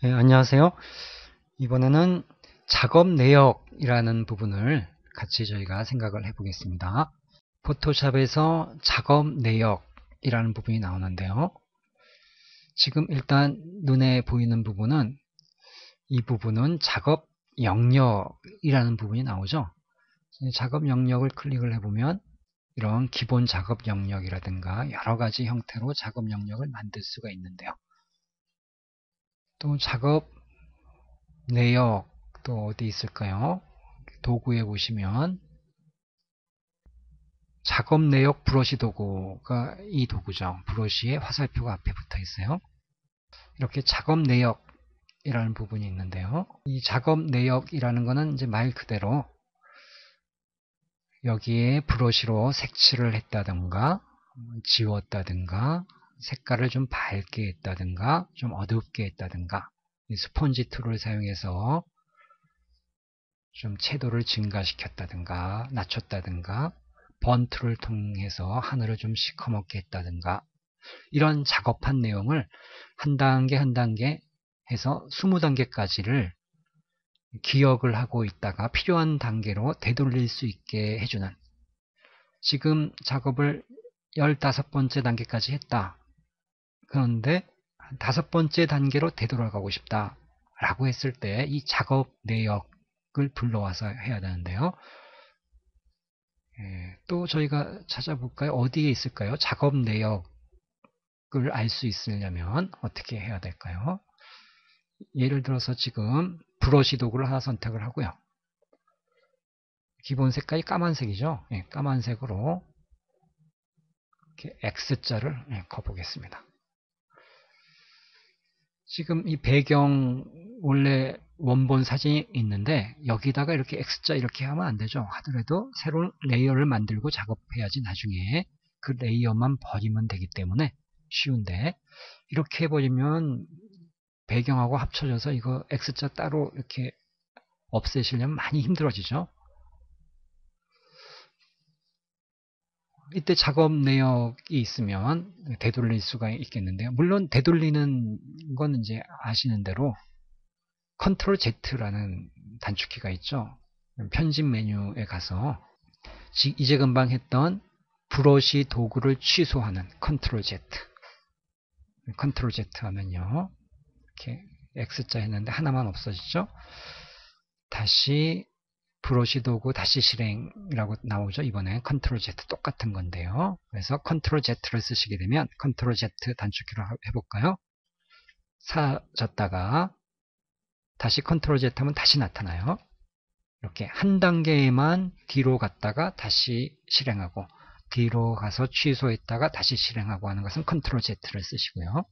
네, 안녕하세요. 이번에는 작업 내역이라는 부분을 같이 저희가 생각을 해보겠습니다. 포토샵에서 작업 내역이라는 부분이 나오는데요. 지금 일단 눈에 보이는 부분은 이 부분은 작업 영역이라는 부분이 나오죠. 작업 영역을 클릭을 해보면 이런 기본 작업 영역이라든가 여러 가지 형태로 작업 영역을 만들 수가 있는데요. 또 작업 내역 또 어디 있을까요? 도구에 보시면 작업 내역 브러쉬 도구가 이 도구죠. 브러쉬에 화살표가 앞에 붙어 있어요. 이렇게 작업 내역이라는 부분이 있는데요. 이 작업 내역이라는 것은 이제 말 그대로 여기에 브러쉬로 색칠을 했다든가 지웠다든가 색깔을 좀 밝게 했다든가 좀 어둡게 했다든가 스펀지 툴을 사용해서 좀 채도를 증가시켰다든가 낮췄다든가 번트를 통해서 하늘을 좀 시커멓게 했다든가 이런 작업한 내용을 한 단계 한 단계 해서 20단계까지를 기억을 하고 있다가 필요한 단계로 되돌릴 수 있게 해주는, 지금 작업을 15번째 단계까지 했다. 그런데 5번째 단계로 되돌아가고 싶다 라고 했을 때 이 작업 내역을 불러와서 해야 되는데요. 또 저희가 찾아볼까요? 어디에 있을까요? 작업 내역을 알 수 있으려면 어떻게 해야 될까요? 예를 들어서 지금 브러쉬 도구를 하나 선택을 하고요. 기본 색깔이 까만색이죠. 까만색으로 이렇게 X자를 커보겠습니다. 지금 이 배경 원래 원본 사진이 있는데 여기다가 이렇게 X자 이렇게 하면 안 되죠. 하더라도 새로운 레이어를 만들고 작업해야지 나중에 그 레이어만 버리면 되기 때문에 쉬운데, 이렇게 해버리면 배경하고 합쳐져서 이거 X자 따로 이렇게 없애시려면 많이 힘들어지죠. 이때 작업 내역이 있으면 되돌릴 수가 있겠는데요. 물론 되돌리는 건 이제 아시는 대로 컨트롤 Z라는 단축키가 있죠. 편집 메뉴에 가서 이제 금방 했던 브러쉬 도구를 취소하는 컨트롤 Z. 컨트롤 Z 하면요. 이렇게 X자 했는데 하나만 없어지죠. 다시 브러쉬 도구 다시 실행이라고 나오죠. 이번에 컨트롤 Z 똑같은 건데요. 그래서 컨트롤 Z를 쓰시게 되면 컨트롤 Z 단축키로 해볼까요? 사졌다가 다시 컨트롤 Z 하면 다시 나타나요. 이렇게 한 단계만 뒤로 갔다가 다시 실행하고 뒤로 가서 취소했다가 다시 실행하고 하는 것은 컨트롤 Z를 쓰시고요.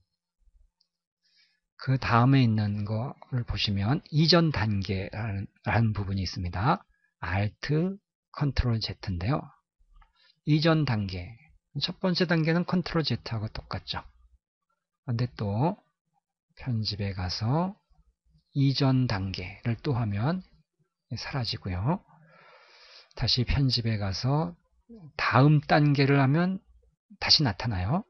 그 다음에 있는 거를 보시면 이전 단계라는 부분이 있습니다. Alt, 컨트롤 Z인데요. 이전 단계, 첫 번째 단계는 컨트롤 Z하고 똑같죠. 근데 또 편집에 가서 이전 단계를 또 하면 사라지고요. 다시 편집에 가서 다음 단계를 하면 다시 나타나요.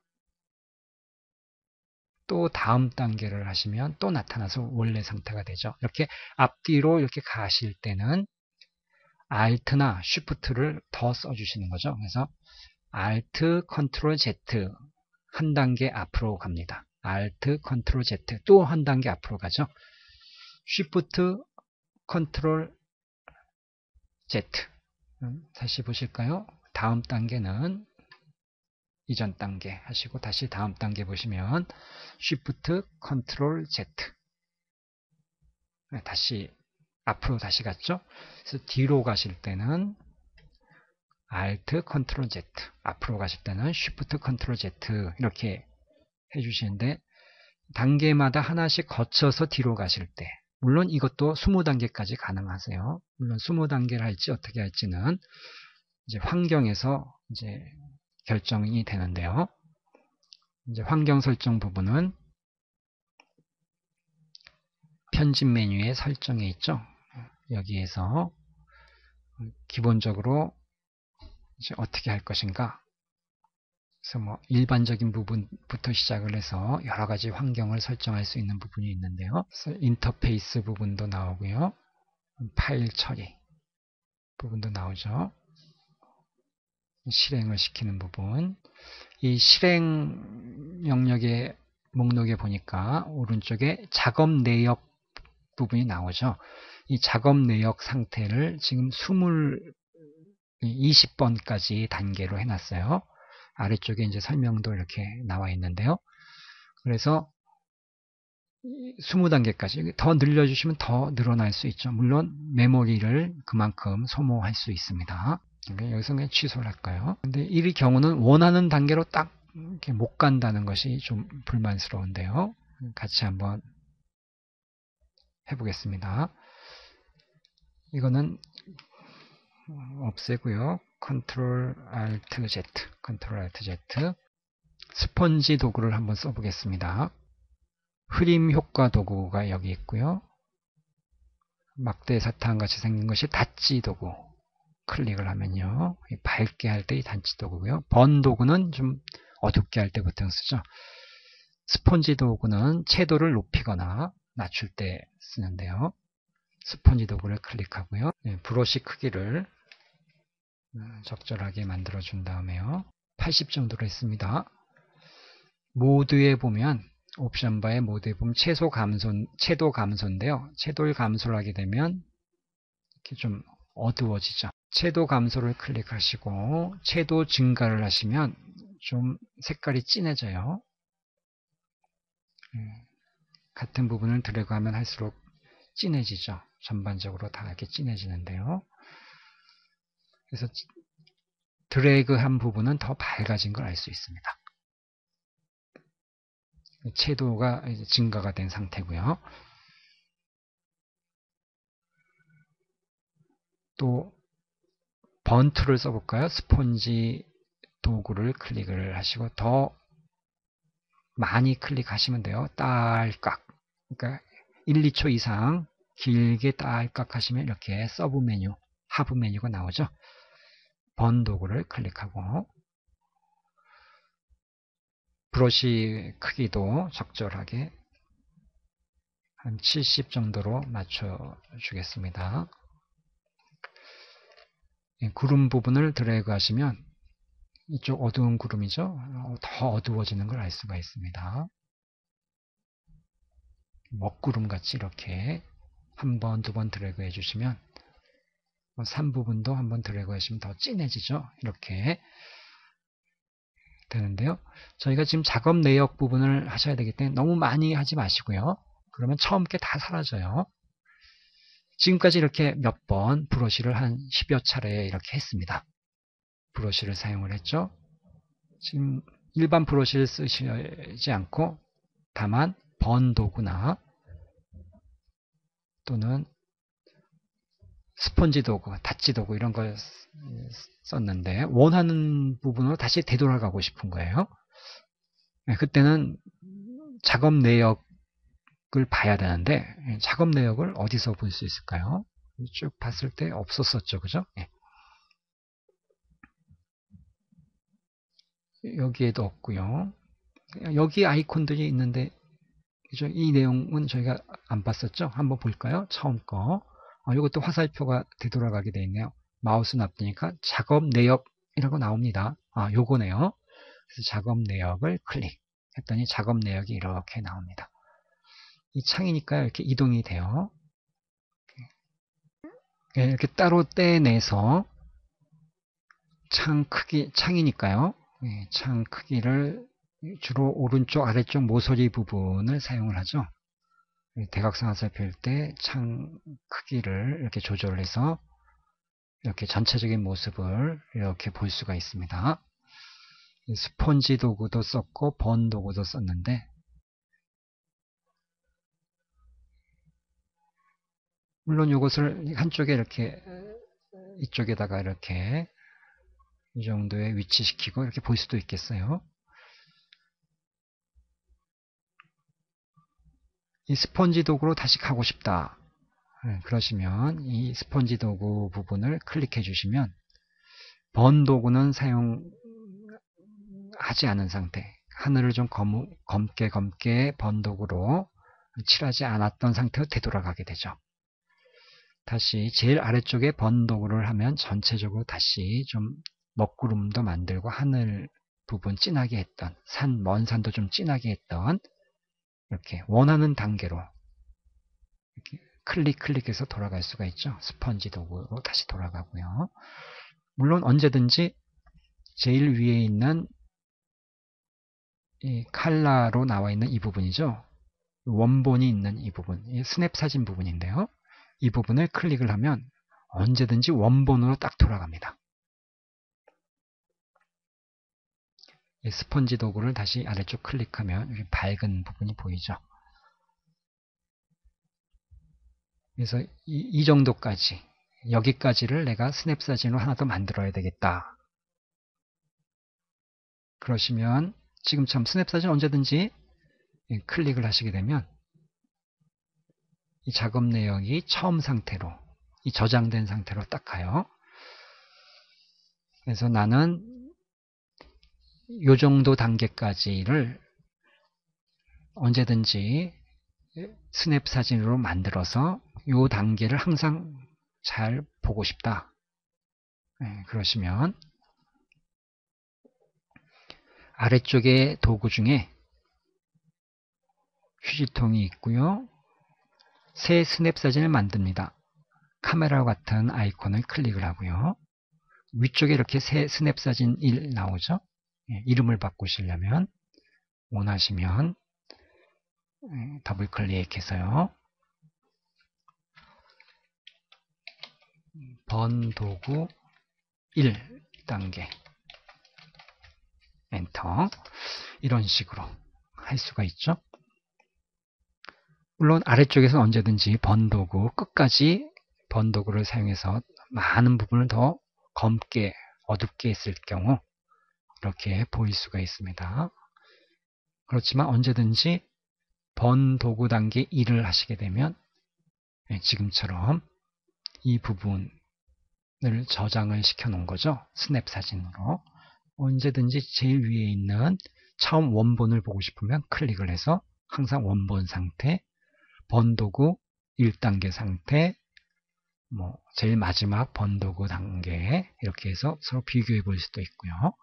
또 다음 단계를 하시면 또 나타나서 원래 상태가 되죠. 이렇게 앞뒤로 이렇게 가실 때는 Alt나 Shift를 더 써주시는 거죠. 그래서 Alt, Ctrl Z 한 단계 앞으로 갑니다. Alt, Ctrl Z 또 한 단계 앞으로 가죠. Shift, Ctrl Z. 다시 보실까요? 다음 단계는 이전 단계 하시고 다시 다음 단계 보시면 Shift, Ctrl Z. 다시 앞으로 다시 갔죠? 그래서 뒤로 가실 때는 Alt, Ctrl Z. 앞으로 가실 때는 Shift, Ctrl Z. 이렇게 해주시는데 단계마다 하나씩 거쳐서 뒤로 가실 때, 물론 이것도 20단계까지 가능하세요. 물론 20단계를 할지 어떻게 할지는 이제 환경에서 이제 결정이 되는데요. 이제 환경 설정 부분은 편집 메뉴에 설정에 있죠. 여기에서 기본적으로 이제 어떻게 할 것인가 그래서 뭐 일반적인 부분부터 시작을 해서 여러 가지 환경을 설정할 수 있는 부분이 있는데요. 그래서 인터페이스 부분도 나오고요. 파일 처리 부분도 나오죠. 실행을 시키는 부분. 이 실행 영역의 목록에 보니까 오른쪽에 작업 내역 부분이 나오죠. 이 작업 내역 상태를 지금 20번까지 단계로 해놨어요. 아래쪽에 이제 설명도 이렇게 나와 있는데요. 그래서 20단계까지 더 늘려주시면 더 늘어날 수 있죠. 물론 메모리를 그만큼 소모할 수 있습니다. 여기서 그냥 취소를 할까요? 근데 이 경우는 원하는 단계로 딱 이렇게 못 간다는 것이 좀 불만스러운데요. 같이 한번 해보겠습니다. 이거는 없애고요. Ctrl Alt Z, Ctrl Alt Z. 스펀지 도구를 한번 써보겠습니다. 흐림 효과 도구가 여기 있고요. 막대 사탕 같이 생긴 것이 닫지 도구. 클릭을 하면요. 밝게 할 때 이 닫지 도구고요. 번 도구는 좀 어둡게 할 때 보통 쓰죠. 스펀지 도구는 채도를 높이거나 낮출 때 쓰는데요. 스펀지 도구를 클릭하고요. 브러쉬 크기를 적절하게 만들어 준 다음에요. 80 정도로 했습니다. 모드에 보면 옵션 바의 모드에 보면 채도 감소인데요. 채도를 감소를 하게 되면 이렇게 좀 어두워지죠. 채도 감소를 클릭하시고 채도 증가를 하시면 좀 색깔이 진해져요. 같은 부분을 드래그하면 할수록 진해지죠. 전반적으로 다 이렇게 진해지는데요. 그래서 드래그한 부분은 더 밝아진 걸 알 수 있습니다. 채도가 이제 증가가 된 상태고요. 또 번툴을 써볼까요? 스폰지 도구를 클릭을 하시고 더 많이 클릭하시면 돼요. 딸깍. 그러니까 1, 2초 이상 길게 딸깍 하시면 이렇게 서브 메뉴, 하부 메뉴가 나오죠. 번 도구를 클릭하고 브러쉬 크기도 적절하게 한 70 정도로 맞춰주겠습니다. 구름 부분을 드래그 하시면 이쪽 어두운 구름이죠. 더 어두워지는 걸 알 수가 있습니다. 먹구름 같이 이렇게 한 번, 두 번 드래그 해주시면 3부분도 한번 드래그 하시면 더 진해지죠. 이렇게 되는데요. 저희가 지금 작업 내역 부분을 하셔야 되기 때문에 너무 많이 하지 마시고요. 그러면 처음 게 다 사라져요. 지금까지 이렇게 몇 번 브러쉬를 한 10여 차례 이렇게 했습니다. 브러쉬를 사용을 했죠. 지금 일반 브러쉬를 쓰시지 않고 다만 번 도구나 또는 스펀지 도구, 닫지 도구 이런 걸 썼는데 원하는 부분으로 다시 되돌아가고 싶은 거예요. 그때는 작업 내역을 봐야 되는데 작업 내역을 어디서 볼 수 있을까요? 쭉 봤을 때 없었었죠. 그죠? 여기에도 없고요. 여기 아이콘들이 있는데 그죠? 이 내용은 저희가 안 봤었죠? 한번 볼까요? 처음 거. 이것도 화살표가 되돌아가게 되어 있네요. 마우스 납두니까 작업 내역이라고 나옵니다. 요거네요. 그래서 작업 내역을 클릭했더니 작업 내역이 이렇게 나옵니다. 이 창이니까 이렇게 이동이 돼요. 이렇게 따로 떼내서 창이니까요. 창 크기를 주로 오른쪽 아래쪽 모서리 부분을 사용을 하죠. 대각선 화살표일 때 창 크기를 이렇게 조절해서 이렇게 전체적인 모습을 이렇게 볼 수가 있습니다. 스폰지 도구도 썼고 번 도구도 썼는데 물론 이것을 한쪽에 이렇게 이쪽에다가 이렇게 이 정도에 위치시키고 이렇게 볼 수도 있겠어요. 이 스펀지 도구로 다시 가고 싶다. 그러시면 이 스펀지 도구 부분을 클릭해 주시면 번 도구는 사용 하지 않은 상태, 하늘을 좀 검게 번독으로 칠하지 않았던 상태로 되돌아가게 되죠. 다시 제일 아래쪽에 번독을 하면 전체적으로 다시 좀 먹구름도 만들고 하늘 부분 진하게 했던 먼 산도 좀 진하게 했던 이렇게 원하는 단계로 이렇게 클릭해서 돌아갈 수가 있죠. 스펀지 도구로 다시 돌아가고요. 물론 언제든지 제일 위에 있는 이 칼라로 나와 있는 이 부분이죠. 원본이 있는 이 부분, 이 스냅 사진 부분인데요. 이 부분을 클릭을 하면 언제든지 원본으로 딱 돌아갑니다. 이 스펀지 도구를 다시 아래쪽 클릭하면 여기 밝은 부분이 보이죠. 그래서 이 정도까지, 여기까지를 내가 스냅 사진으로 하나 더 만들어야 되겠다. 그러시면 지금처럼 스냅 사진 언제든지 클릭을 하시게 되면 이 작업 내역이 처음 상태로, 이 저장된 상태로 딱 가요. 그래서 나는 요 정도 단계까지를 언제든지 스냅 사진으로 만들어서 요 단계를 항상 잘 보고 싶다. 그러시면 아래쪽에 도구 중에 휴지통이 있고요. 새 스냅 사진을 만듭니다. 카메라와 같은 아이콘을 클릭을 하고요. 위쪽에 이렇게 새 스냅 사진 1 나오죠. 이름을 바꾸시려면 원하시면 더블 클릭해서요. 번도구 1단계 엔터, 이런 식으로 할 수가 있죠. 물론 아래쪽에서 언제든지 번도구 끝까지 번도구를 사용해서 많은 부분을 더 검게 어둡게 했을 경우 이렇게 보일 수가 있습니다. 그렇지만 언제든지 번도구 단계 1을 하시게 되면 지금처럼 이 부분을 저장을 시켜 놓은 거죠. 스냅 사진으로. 언제든지 제일 위에 있는 처음 원본을 보고 싶으면 클릭을 해서 항상 원본 상태, 번도구 1단계 상태, 제일 마지막 번도구 단계, 이렇게 해서 서로 비교해 볼 수도 있고요.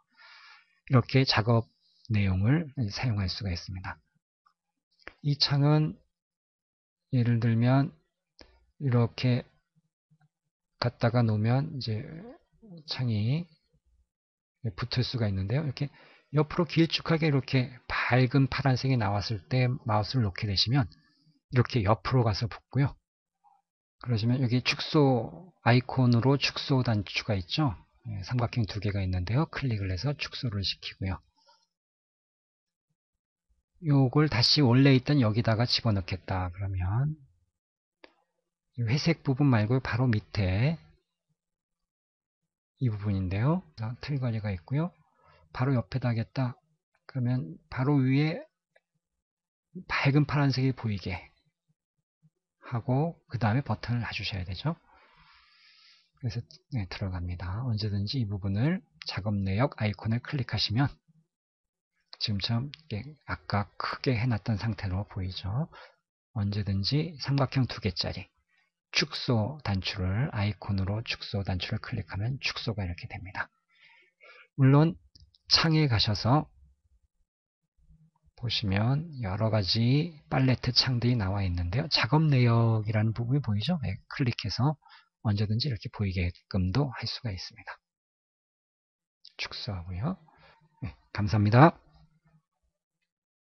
이렇게 작업 내용을 사용할 수가 있습니다. 이 창은 예를 들면 이렇게 갖다가 놓으면 이제 창이 붙을 수가 있는데요. 이렇게 옆으로 길쭉하게 이렇게 밝은 파란색이 나왔을 때 마우스를 놓게 되시면 이렇게 옆으로 가서 붙고요. 그러시면 여기 축소 아이콘으로 축소 단추가 있죠. 삼각형 2개가 있는데요. 클릭을 해서 축소를 시키고요. 요걸 다시 원래 있던 여기다가 집어넣겠다. 그러면 이 회색 부분 말고 바로 밑에 이 부분인데요. 틀 관리가 있고요. 바로 옆에다 하겠다. 그러면 바로 위에 밝은 파란색이 보이게 하고 그 다음에 버튼을 놔주셔야 되죠. 그래서 들어갑니다. 언제든지 이 부분을 작업 내역 아이콘을 클릭하시면 지금처럼 아까 크게 해놨던 상태로 보이죠. 언제든지 삼각형 2개짜리 축소 단추를 아이콘으로 축소 단추를 클릭하면 축소가 이렇게 됩니다. 물론 창에 가셔서 보시면 여러가지 팔레트 창들이 나와 있는데요. 작업 내역이라는 부분이 보이죠? 클릭해서 언제든지 이렇게 보이게끔도 할 수가 있습니다. 축소하고요. 감사합니다.